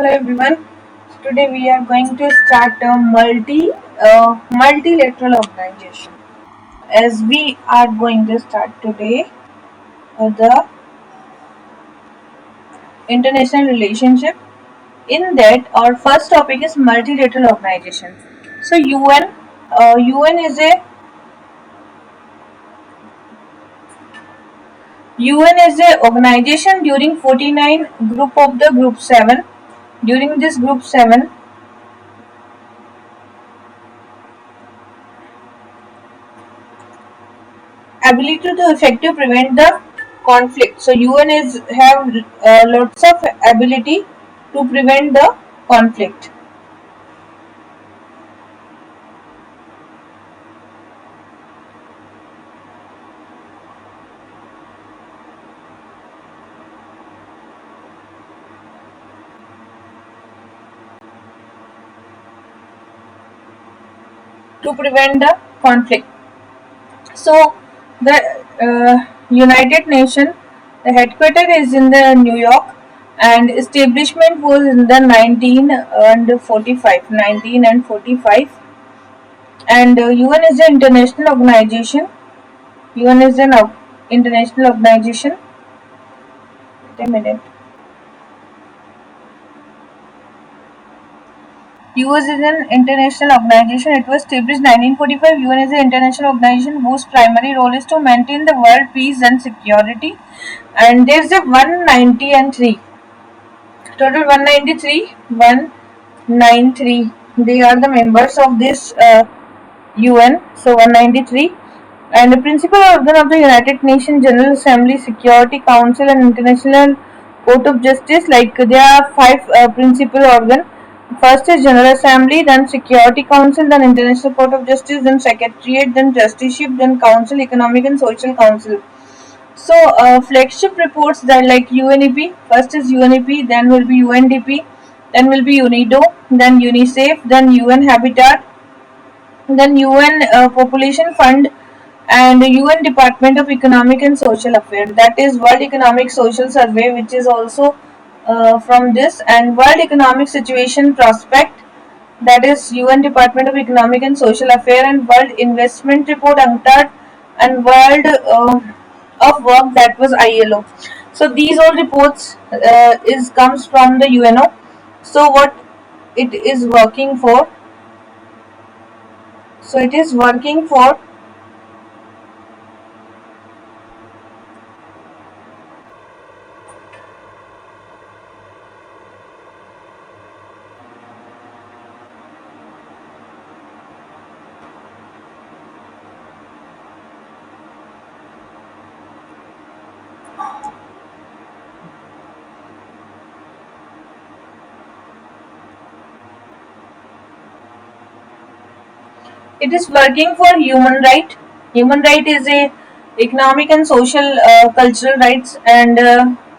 Hello everyone. Today we are going to start a multilateral organization. As we are going to start today the international relationship. In that, our first topic is multilateral organization. So UN is a organization during 49 group of the group 7. During this group 7, ability to effective prevent the conflict. So UN is have lots of ability to prevent the conflict. To prevent the conflict. So the United Nations, the headquarters is in the New York, and establishment was in the 1945. And UN is an international organization. UN is an international organization. Wait a minute. UN is an international organization. It was established 1945. UN is an international organization whose primary role is to maintain the world peace and security. And there's a 190 and 3. Total 193. 193. They are the members of this UN. So 193. And the principal organ of the United Nations General Assembly, Security Council, and International Court of Justice. Like there are five principal organs. First is General Assembly, then Security Council, then International Court of Justice, then Secretariat, then Trusteeship, then Council, Economic and Social Council. So flagship reports that like UNEP, first is UNEP, then will be UNDP, then will be UNIDO, then UNICEF, then UN Habitat, then UN Population Fund, and UN Department of Economic and Social Affairs. That is World Economic Social Survey, which is also from this, and World Economic Situation Prospect, that is UN Department of Economic and Social Affairs, and World Investment Report UNCTAD, and World of Work, that was ILO. So these all reports is comes from the UNO. So what it is working for? So it is working for it is working for human right. Human right is a economic and social cultural rights, and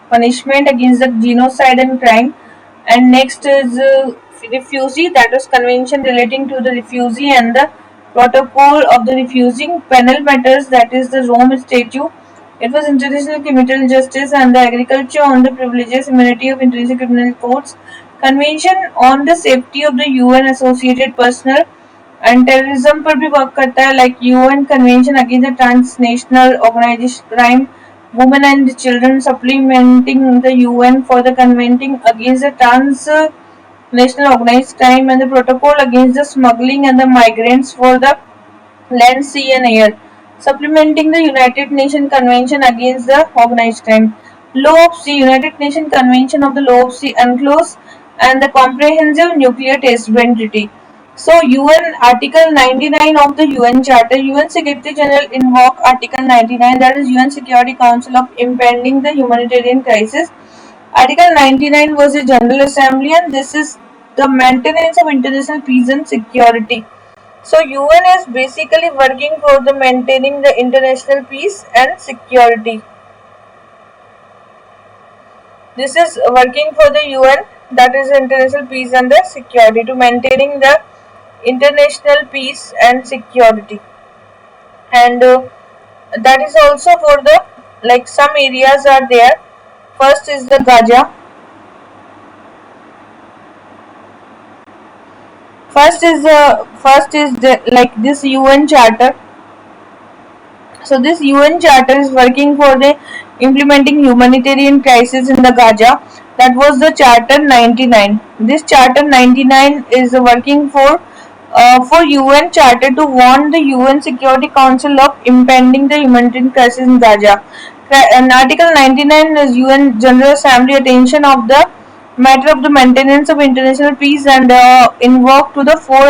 punishment against the genocide and crime. And next is refugee, that was convention relating to the refugee, and the protocol of the refusing penal matters, that is the Rome Statute. It was international criminal justice and the agriculture on the privileges immunity of international criminal courts. Convention on the safety of the UN associated personnel and terrorism पर भी work करता है, like UN Convention against the transnational organized crime, women and children, supplementing the UN for the conventing against the transnational organized crime, and the protocol against the smuggling and the migrants for the land, sea and air, supplementing the United Nations Convention against the organized crime. Law of Sea, United Nations Convention of the Law of Sea UNCLOS, and the Comprehensive Nuclear Test Ban Treaty. So UN Article 99 of the UN Charter, UN Secretary General invoke Article 99, that is UN Security Council of impending the humanitarian crisis. Article 99 was a General Assembly, and this is the maintenance of international peace and security. So UN is basically working for the maintaining the international peace and security. This is working for the UN, that is international peace and the security, to maintaining the international peace and security. And that is also for the, like some areas are there. First is the Gaza. First is like this UN Charter. So this UN Charter is working for the implementing humanitarian crisis in the Gaza. That was the Charter 99. This Charter 99 is working for UN Charter to warn the UN Security Council of impending the humanitarian crisis in Gaza. And Article 99 is UN General Assembly attention of the matter of the maintenance of international peace and invoked to the four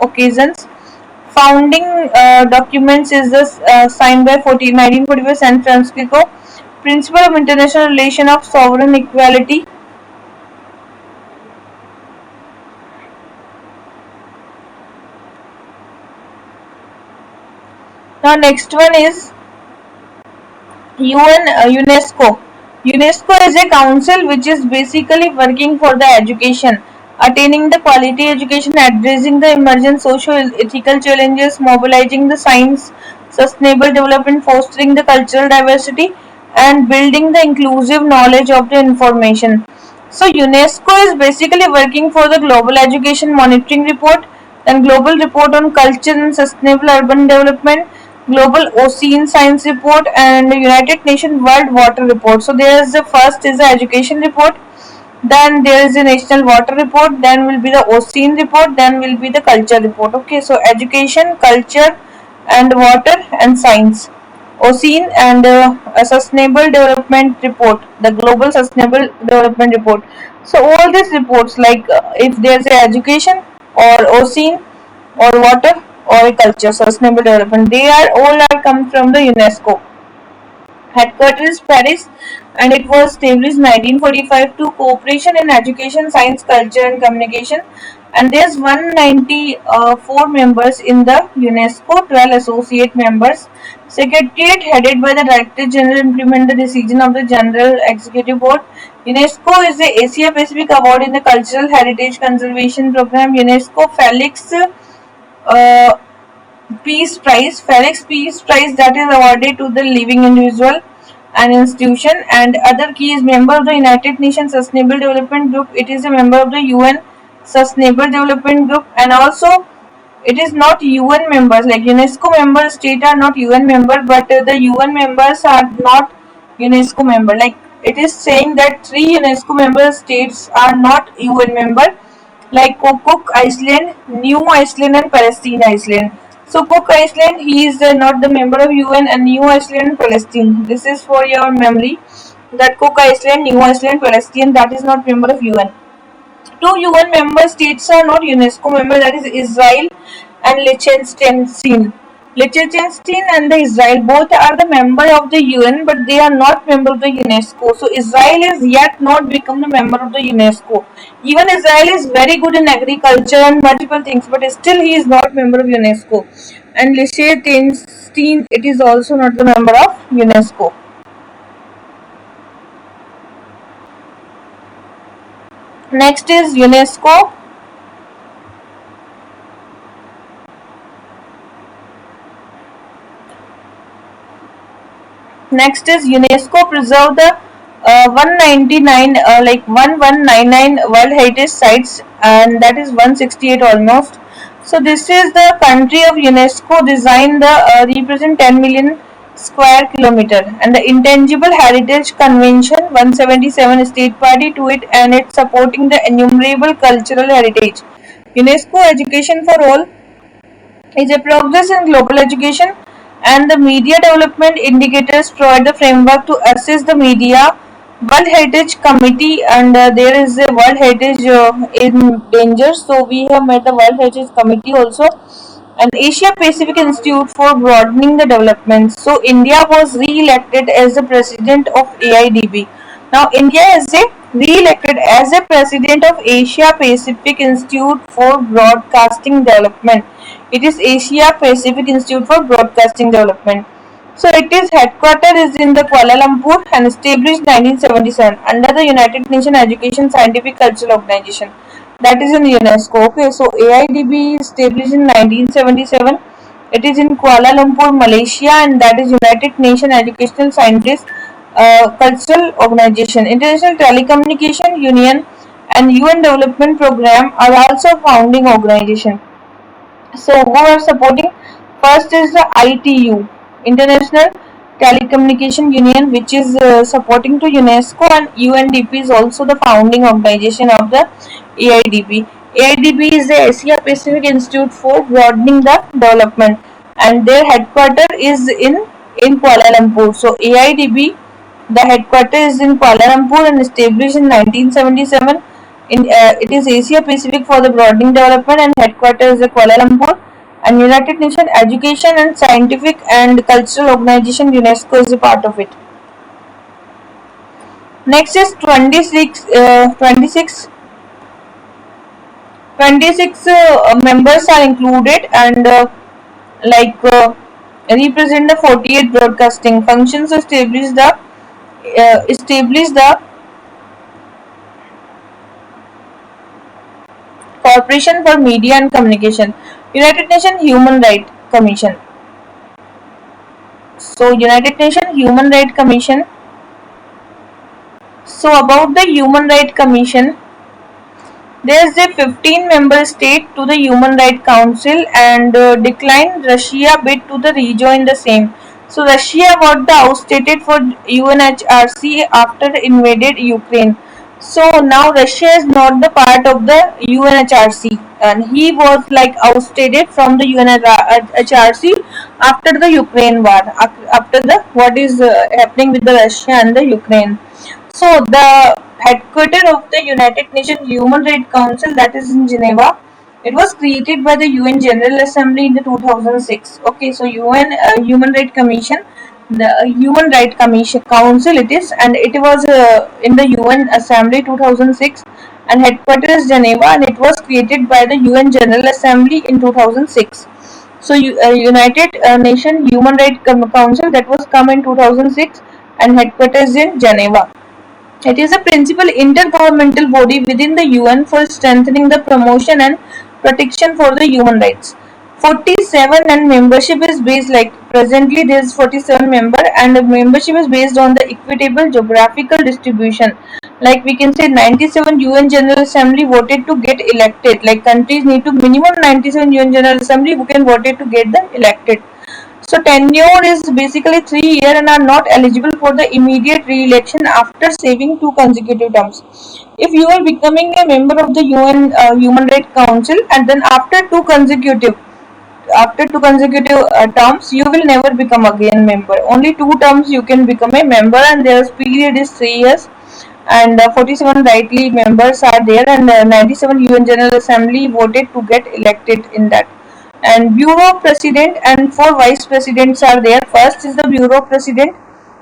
occasions. Founding documents is this signed by 1945 San Francisco Principle of International Relation of Sovereign Equality. Now next one is UNESCO. UNESCO is a council which is basically working for the education, attaining the quality education, addressing the emerging socio-ethical challenges, mobilizing the science, sustainable development, fostering the cultural diversity, and building the inclusive knowledge of the information. So UNESCO is basically working for the Global Education Monitoring Report, then Global Report on Culture and Sustainable Urban Development, Global Ocean Science Report, and United Nations World Water Report. So there is the first is the education report, then there is the national water report, then will be the ocean report, then will be the culture report. Okay, so education, culture, and water and science. Ocean and a sustainable development report, the global sustainable development report. So all these reports, like if there's a education or ocean or water or culture, sustainable development, they are all are come from the UNESCO. Headquarters is Paris, and it was established 1945 to cooperation in education, science, culture, and communication. And there's 194 members in the UNESCO, 12 associate members. Secretariat headed by the Director General implement the decision of the General Executive Board. UNESCO is the Asia Pacific Award in the Cultural Heritage Conservation Program. UNESCO Felix uh, Peace Prize, Felix Peace Prize, that is awarded to the living individual and institution, and other key is member of the United Nations Sustainable Development Group. It is a member of the UN Sustainable Development Group, and also it is not UN members, like UNESCO member state are not UN member, but the UN members are not UNESCO member. Like it is saying that three UNESCO member states are not UN member, like Cook Island, New Iceland, and Palestine Island. So Cook Island, he is not the member of UN, and New Iceland and Palestine. This is for your memory that Cook Island, New Iceland, Palestine, that is not member of UN. Two UN member states are not UNESCO member, that is Israel and Liechtenstein. Liechtenstein and the Israel both are the member of the UN, but they are not member of the UNESCO. So Israel is yet not become the member of the UNESCO. Even Israel is very good in agriculture and multiple things, but still he is not member of UNESCO. And Liechtenstein, it is also not the member of UNESCO. Next is UNESCO. Next is UNESCO preserve the 199 like 1199 World Heritage Sites, and that is 168 almost. So this is the country of UNESCO designed the represent 10 million square kilometer, and the Intangible Heritage Convention 177 state party to it, and it's supporting the innumerable cultural heritage. UNESCO Education for All is a progress in global education, and the media development indicators provide the framework to assess the media. World Heritage Committee, and there is a World Heritage in danger, so we have met the World Heritage Committee also, and Asia Pacific Institute for broadening the development. So India was re-elected as the president of AIDB. Now India is a re-elected as a president of Asia Pacific Institute for Broadcasting Development. It is Asia Pacific Institute for Broadcasting Development. So it is headquartered is in the Kuala Lumpur and established 1977 under the United Nations Education Scientific Cultural Organization. That is in UNESCO. Okay, so AIDB is established in 1977. It is in Kuala Lumpur, Malaysia, and that is United Nations Educational Scientist Cultural Organization. International Telecommunication Union and UN Development Program are also founding organization. So who are supporting? First is the ITU, International Telecommunication Union, which is supporting to UNESCO, and UNDP is also the founding organization of the AIDB. AIDB is the Asia Pacific Institute for Broadening the Development, and their headquarters is in Kuala Lumpur. So AIDB, the headquarters is in Kuala Lumpur and established in 1977. It is Asia Pacific for the Broadening Development, and headquarters is Kuala Lumpur. And United Nations Education and Scientific and Cultural Organization UNESCO is a part of it. Next is 26 members are included, and represent the 48 broadcasting functions, establish the Corporation for Media and Communication, United Nations Human Rights Commission. So United Nations Human Rights Commission. So about the Human Rights Commission, there is a 15-member state to the Human Rights Council, and declined Russia bid to the rejoin the same. So Russia got the outstated for UNHRC after invaded Ukraine. So now Russia is not the part of the UNHRC, and he was like outstated from the UNHRC after the Ukraine war, after the what is happening with the Russia and the Ukraine. So the headquarters of the United Nations Human Rights Council, that is in Geneva. It was created by the UN General Assembly in the 2006. Okay, so UN Human Rights Commission, the Human Rights Commission Council it is, and it was in the UN Assembly 2006, and headquarters is Geneva, and it was created by the UN General Assembly in 2006. So United Nations Human Rights Council, that was come in 2006, and headquarters in Geneva. It is a principal intergovernmental body within the UN for strengthening the promotion and protection for the human rights. 47 and membership is based, like presently there is 47 member, and the membership is based on the equitable geographical distribution. Like we can say 97 UN General Assembly voted to get elected. Like countries need to minimum 97 UN General Assembly who can voted to get them elected. So tenure is basically 3 years and are not eligible for the immediate re-election after serving 2 consecutive terms. If you are becoming a member of the UN Human Rights Council, and then after two consecutive terms, you will never become again member. Only 2 terms you can become a member, and their period is 3 years. And 47 rightly members are there, and 97 UN General Assembly voted to get elected in that. And bureau president and 4 vice presidents are there. First is the bureau president,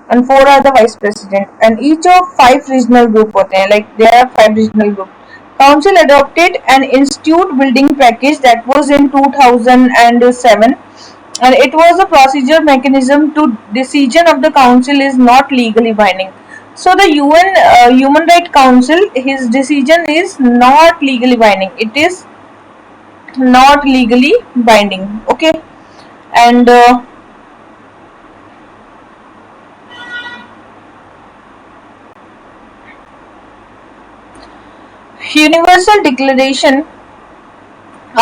and 4 are the vice president, and each of 5 regional group होते हैं. Like there are 5 regional group. Council adopted an institute building package that was in 2007, and it was a procedure mechanism to decision of the council is not legally binding. So the UN Human Rights Council, his decision is not legally binding. It is not legally binding. Okay, and Universal Declaration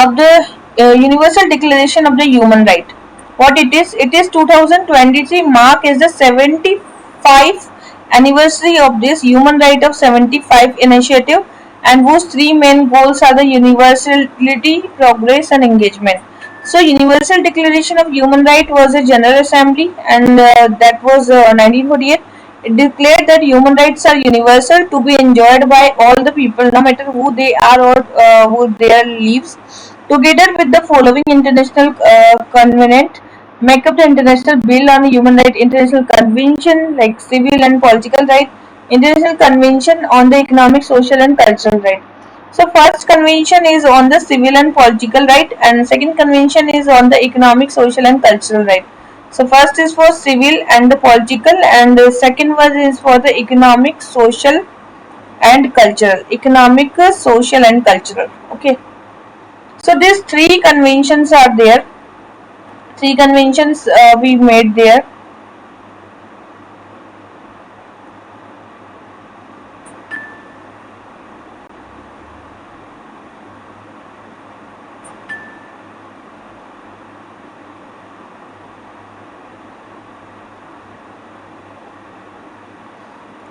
of the Universal Declaration of the Human Right. What it is? It is 2023 mark is the 75th anniversary of this Human Right of 75 initiative, and whose 3 main goals are the universality, progress, and engagement. So Universal Declaration of Human Right was a General Assembly, and that was 1948. It declared that human rights are universal to be enjoyed by all the people, no matter who they are or who their lives. Together with the following international covenant, make up the International Bill on Human Rights, International Convention like Civil and Political Rights, International Convention on the Economic, Social, and Cultural Rights. So first convention is on the civil and political right, and second convention is on the economic, social, and cultural right. So first is for civil and the political, and the second one is for the economic, social, and cultural. Economic, social, and cultural. Okay. So these 3 conventions are there. 3 conventions we made there.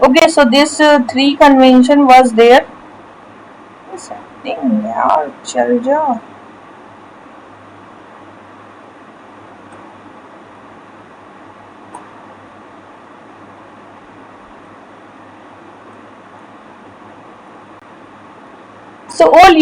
Okay, so this three convention was there. What's happening? यार चल जा. So all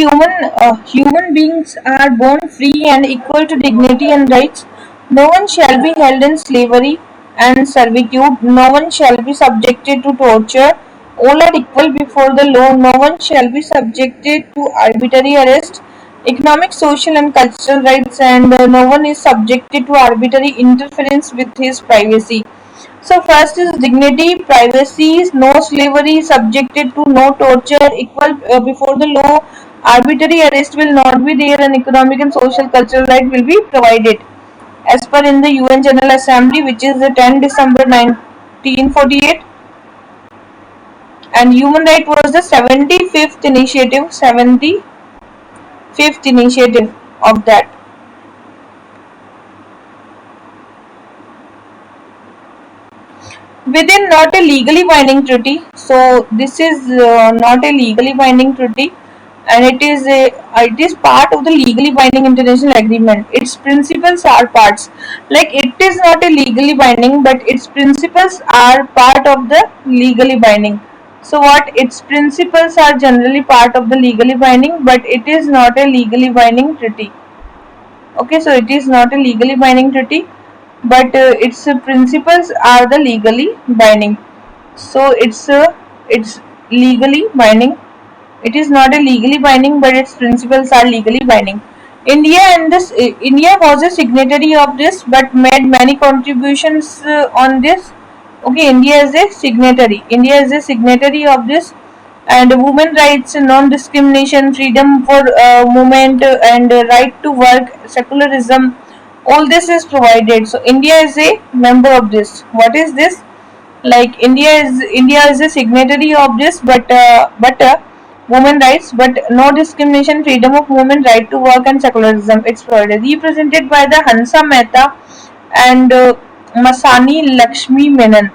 human beings are born free and equal to dignity and rights. No one shall be held in slavery and servitude. No one shall be subjected to torture. All are equal before the law. No one shall be subjected to arbitrary arrest. Economic, social, and cultural rights, and no one is subjected to arbitrary interference with his privacy. So first is dignity, privacy, no slavery, subjected to no torture, equal before the law, arbitrary arrest will not be there, and economic and social cultural right will be provided. As per in the UN General Assembly, which is the 10 December 1948, and human right was the 75th initiative of that. Within not a legally binding treaty, so this is not a legally binding treaty, and it is part of the legally binding international agreement. Its principles are parts, like it is not a legally binding, but its principles are part of the legally binding. So what its principles are generally part of the legally binding, but it is not a legally binding treaty. Okay, so it is not a legally binding treaty, but its principles are the legally binding. So it's legally binding. It is not a legally binding, but its principles are legally binding. India was a signatory of this, but made many contributions on this. Okay, India is a signatory. India is a signatory of this, and women rights, non-discrimination, freedom for movement, and right to work, secularism. All this is provided. So India is a member of this. What is this? Like India is a signatory of this, but women rights, but no discrimination, freedom of movement, right to work, and secularism. It's provided, represented by the Hansa Mehta and Masani Lakshmi Menon.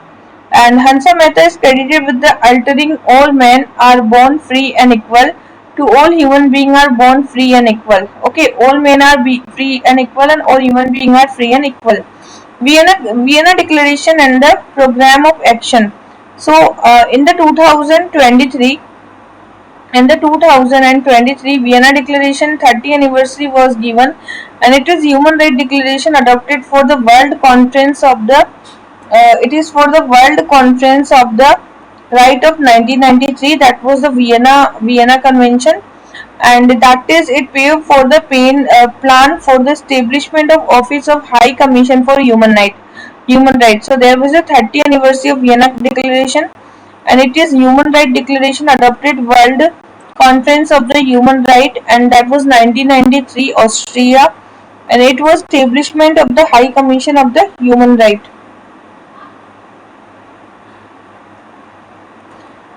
And Hansa Mehta is credited with the altering all men are born free and equal. To all human beings are born free and equal. Okay, all men are free and equal, and all human beings are free and equal. Vienna Declaration and the Program of Action. So, in the 2023, in the 2023 Vienna Declaration 30th anniversary was given, and it is Human Rights Declaration adopted for the World Conference of the. It is for the World Conference of the Right of 1993. That was the Vienna Convention, and that is it paved for the plan for the establishment of Office of High Commission for Human Rights. So there was a 30th anniversary of Vienna Declaration, and it is Human Rights Declaration adopted World Conference of the Human Right, and that was 1993 Austria, and it was establishment of the High Commission of the Human Right.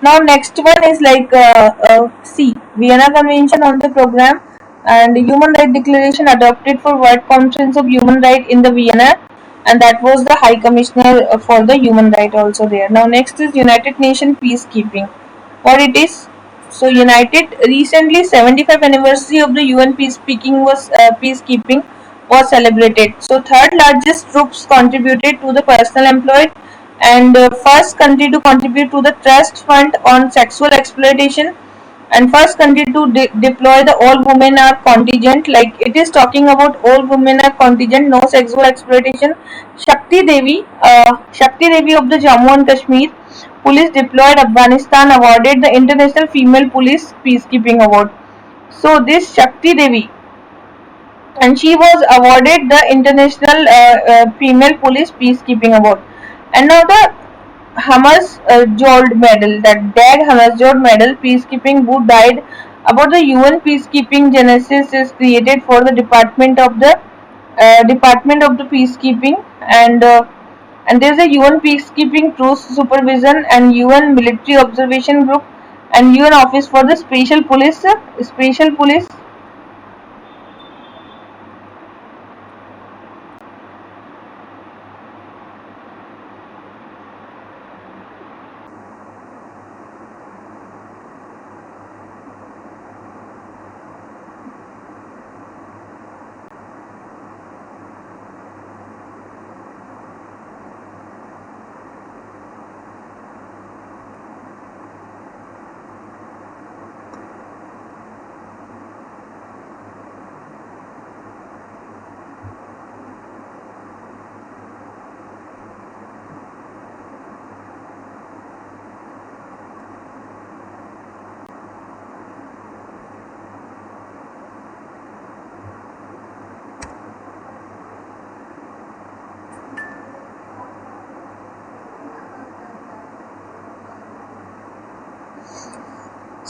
Now next one is like C Vienna Convention on the Program and Human Rights Declaration adopted for World Conference of Human Rights in the Vienna, and that was the High Commissioner for the Human Rights also there. Now next is United Nations Peacekeeping. What it is? So United recently 75th anniversary of the UN peacekeeping was celebrated. So third largest troops contributed to the personal employed, and first country to contribute to the trust fund on sexual exploitation, and first country to deploy the all women are contingent, like it is talking about all women are contingent, no sexual exploitation. Shakti Devi of the Jammu and Kashmir police deployed Afghanistan awarded the International Female Police Peacekeeping Award. So this Shakti Devi, and she was awarded the International Female Police Peacekeeping Award. And now the Hammarskjold Medal, that Dag Hammarskjold Medal, peacekeeping who died about the UN peacekeeping genesis is created for the Department of the Peacekeeping, and there is a UN peacekeeping truce supervision and UN military observation group and UN office for the special police.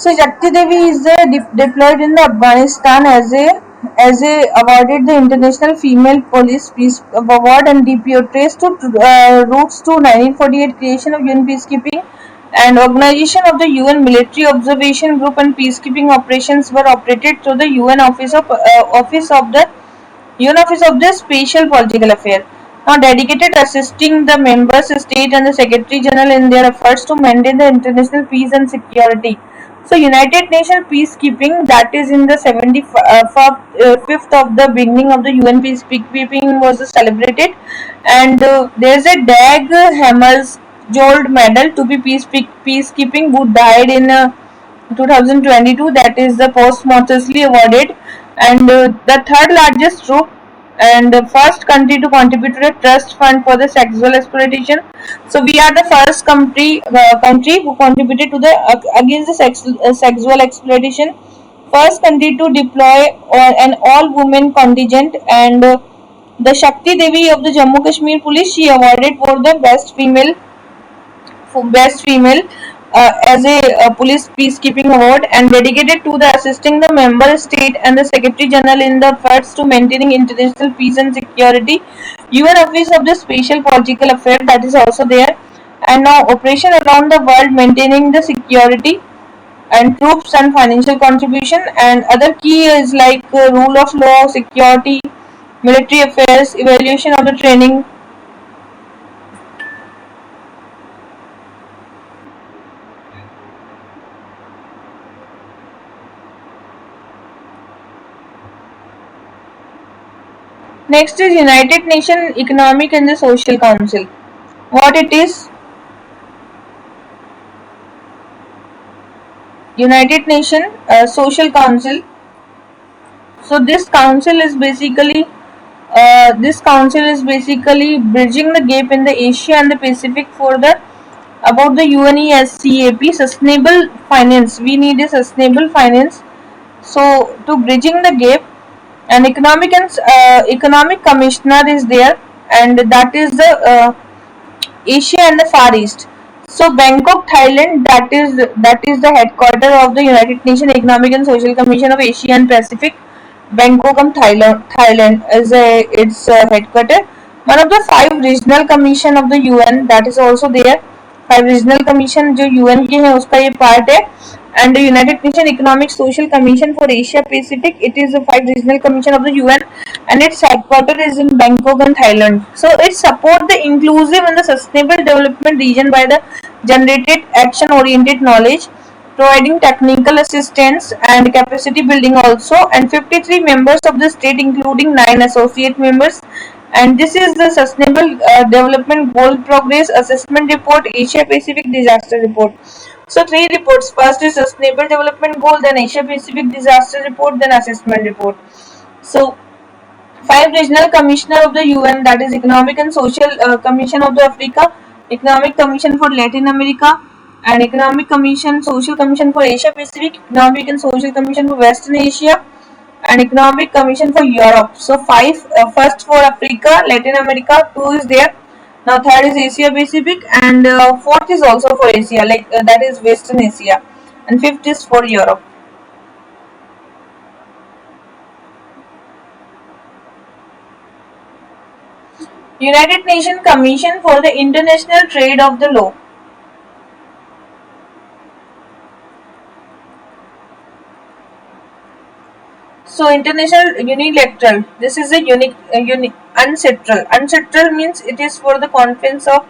So Shakti Devi is deployed in the Afghanistan as a awarded the International Female Police Peace Award and DPO traced to roots to 1948 creation of UN peacekeeping and organization of the UN military observation group and peacekeeping operations were operated through the UN Office of the Special Political Affairs, now dedicated assisting the members state and the Secretary General in their efforts to maintain the international peace and security. So, United Nations peacekeeping, that is in the 75th of the beginning of the UN peacekeeping was celebrated, and there is a Dag Hammarskjöld medal to be peacekeeping who died in 2022, that is the posthumously awarded, and the third largest group and the first country to contribute to the trust fund for the sexual exploitation. So we are the first country who contributed to the against the sexual exploitation, first country to deploy an all women contingent, and the Shakti Devi of the Jammu Kashmir Police, she awarded for the best female as a police peacekeeping award and dedicated to the assisting the member state and the secretary general in the efforts to maintaining international peace and security. UN Office of the Special Political Affairs, that is also there, and now operation around the world maintaining the security and troops and financial contribution, and other key is like rule of law, security, military affairs, evaluation of the training. Next is United Nations Economic and the Social Council. What it is? United Nations Social Council. So this council is basically bridging the gap in the Asia and the Pacific for the about the UNESCAP sustainable finance. We need a sustainable finance. So to bridging the gap, an economic commissioner is there, and that is the Asia and the Far East. So Bangkok, Thailand, that is the headquarter of the United Nations Economic and Social Commission of Asia and Pacific. Bangkok and Thailand is its headquarter. One of the five regional commission of the UN, that is also there. Five regional commission जो UN के हैं उसका ये part है and United nation economic social commission for Asia Pacific it is five regional commission of the UN and its headquarters is in Bangkok and Thailand. So it support the inclusive and the sustainable development region by the generated action oriented knowledge, providing technical assistance and capacity building also, and 53 members of the state including 9 associate members, and this is the sustainable development goal progress assessment report, Asia Pacific disaster report. So three reports: first is sustainable development goal, then Asia Pacific disaster report, then assessment report. So five regional commissioner of the UN, that is Economic and Social Commission of the Africa, Economic Commission for Latin America, and Economic Commission, Social Commission for Asia Pacific, Economic and Social Commission for Western Asia, and Economic Commission for Europe. So five, first for Africa, Latin America, two is there. Now third is Asia Pacific, and fourth is also for Asia, like that is Western Asia, and fifth is for Europe. United Nations Commission for the International Trade of the Law. So international unilateral. This is a UNCITRAL. UNCITRAL means it is for the conference of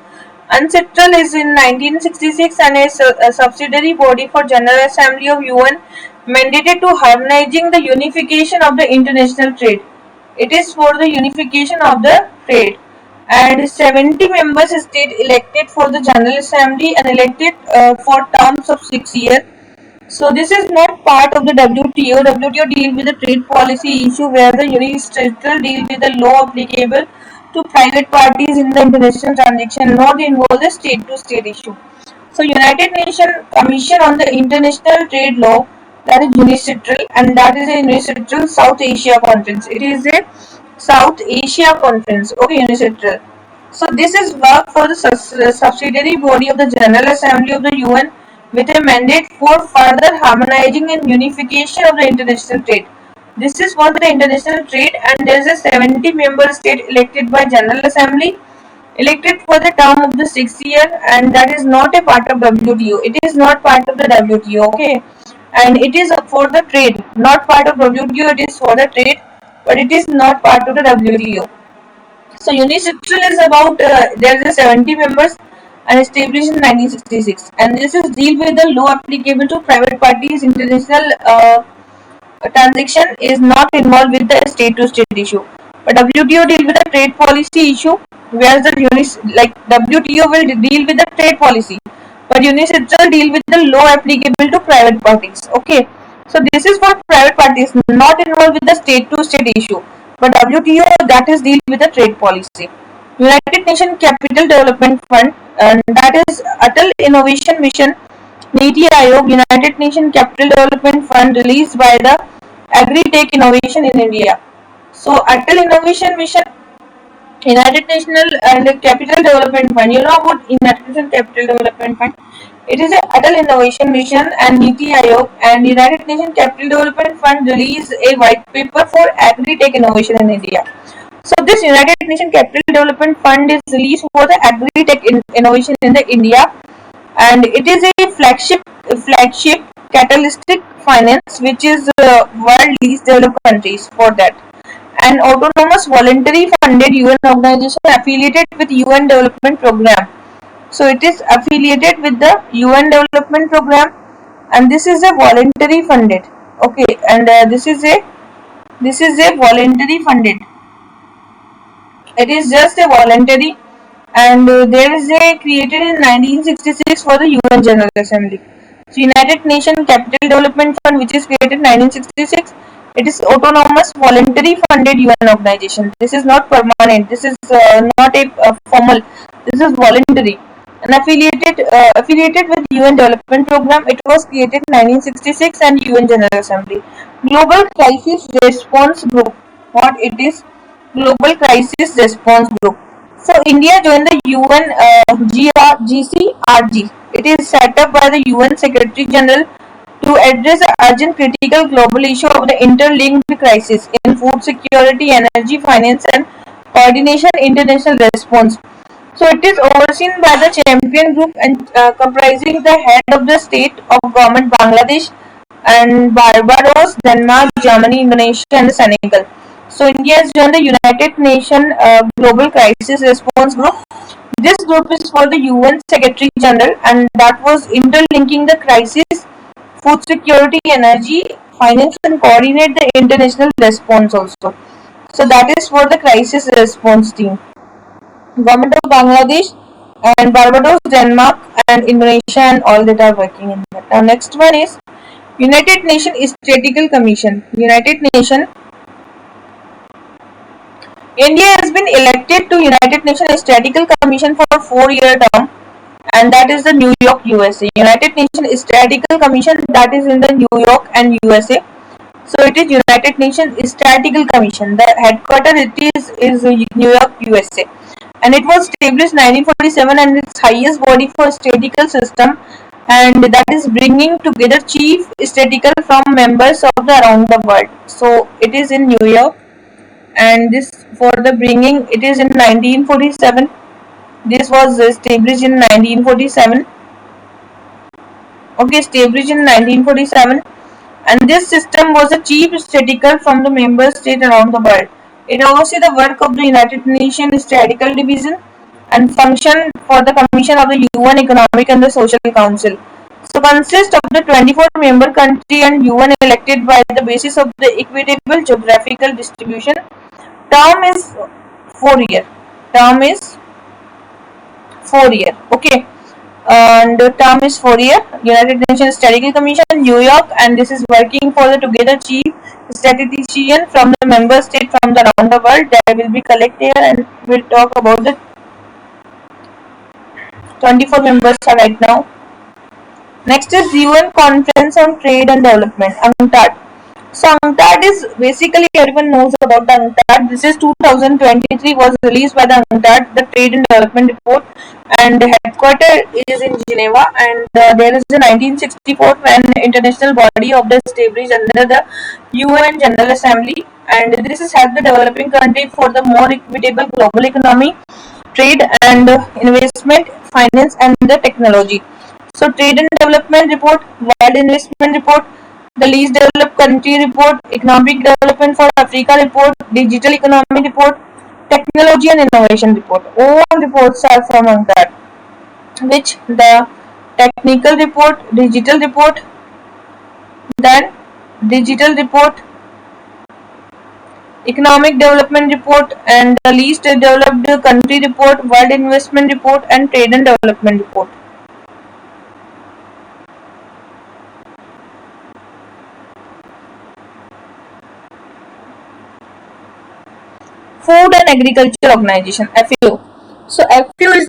UNCITRAL is in 1966 and is a subsidiary body for General Assembly of UN mandated to harmonizing the unification of the international trade. It is for the unification of the trade, and 70 members state elected for the General Assembly and elected for terms of 6 years. So this is not part of the WTO. WTO deal with the trade policy issue where the unilateral deal with the law applicable to private parties in the international transaction, not involve the state-to-state issue. So United Nations Commission on the International Trade Law, that is UNICITRAL, and that is a UNICITRAL South Asia Conference. It is a South Asia Conference. Okay, UNICITRAL. So this is work for the subsidiary body of the General Assembly of the UN with a mandate for further harmonizing and unification of the international trade. This is for the international trade, and there is a 70-member state elected by General Assembly, elected for the term of the 6 year, and that is not a part of WTO. It is not part of the WTO, okay? And it is for the trade, not part of WTO. It is for the trade, but it is not part of the WTO. So UNICITRAL is about there is 70 members and established in 1966, and this is deal with the law applicable to private parties. International transaction is not involved with the state-to-state issue. But WTO deal with the trade policy issue, whereas the WTO will deal with the trade policy, but UNICITRAL deal with the law applicable to private parties. Okay, so this is for private parties not involved with the state-to-state issue, but WTO that is deal with the trade policy. United Nations Capital Development Fund, and that is Atal Innovation Mission, NITI Aayog, United Nations Capital Development Fund, released by the Agri-Tech Innovation in India. So Atal Innovation Mission, United National and Capital Development Fund. You know about United Nations Capital Development Fund. It is a Atal Innovation Mission and NITI Aayog and United Nations Capital Development Fund released a white paper for Agri-Tech Innovation in India. So this United Nations Capital Development Fund is released for the Agri-Tech innovation in the India, and it is a flagship catalytic finance which is world least developed countries for that. An autonomous voluntary funded UN organization affiliated with UN development program. So it is affiliated with the UN development program, and this is a voluntary funded. Okay, and this is a voluntary funded. It is just a voluntary, and there is a created in 1966 for the UN General Assembly. So United Nations Capital Development Fund, which is created in 1966, it is autonomous, voluntary funded UN organization. This is not permanent. This is not a formal. This is voluntary. And affiliated with UN Development Program, it was created in 1966 and UN General Assembly. Global Crisis Response Group. What it is? Global Crisis Response Group. So India joined the UN GCRG. It is set up by the UN Secretary General to address the urgent critical global issue of the interlinked crisis in food security, energy, finance, and coordination international response. So it is overseen by the champion group and comprising the head of the state of government Bangladesh and Barbados, Denmark, Germany, Indonesia, and Senegal. So India has joined the United Nations Global Crisis Response Group. This group is for the UN Secretary General, and that was interlinking the crisis, food security, energy, finance, and coordinate the international response also. So that is for the crisis response team. Government of Bangladesh and Barbados, Denmark, and Indonesia, and all that are working in that. Now next one is United Nations Statistical Commission. United Nations. India has been elected to United Nations Statistical Commission for a 4-year term, and that is the New York, USA. United Nations Statistical Commission, that is in the New York and USA. So it is United Nations Statistical Commission. The headquarters it is New York, USA, and it was established 1947, and its highest body for statistical system, and that is bringing together chief statistical from members of the around the world. So it is in New York, and this for the bringing it is in 1947. This was established in 1947. Okay, established in 1947, and this system was a chief statistical from the member state around the world. It oversees the work of the United Nations Statistical Division and function for the Commission of the UN Economic and the Social Council. So consists of the 24 member country and UN elected by the basis of the equitable geographical distribution. Term is 4 year. Term is 4 year. Okay, and the term is 4 year. United Nations Statistical Commission, New York, and this is working for the together chief statistician from the member state from the around the world. They will be collected here, and we'll talk about the 24 members are right now. Next is UN Conference on Trade and Development, UNCTAD. So UNCTAD is basically everyone knows about the UNCTAD. This is 2023 was released by the UNCTAD, the Trade and Development Report, and the headquarters is in Geneva. And there is a 1964 when international body of the established under the UN General Assembly, and this has helped the developing country for the more equitable global economy, trade and investment, finance and the technology. So trade and development report, world investment report, the least developed country report, economic development for Africa report, digital economy report, technology and innovation report. All reports are from UNCTAD, which the technical report, digital report, then digital report, economic development report, and the least developed country report, world investment report, and trade and development report. Food and Agriculture Organization (FAO). So FAO is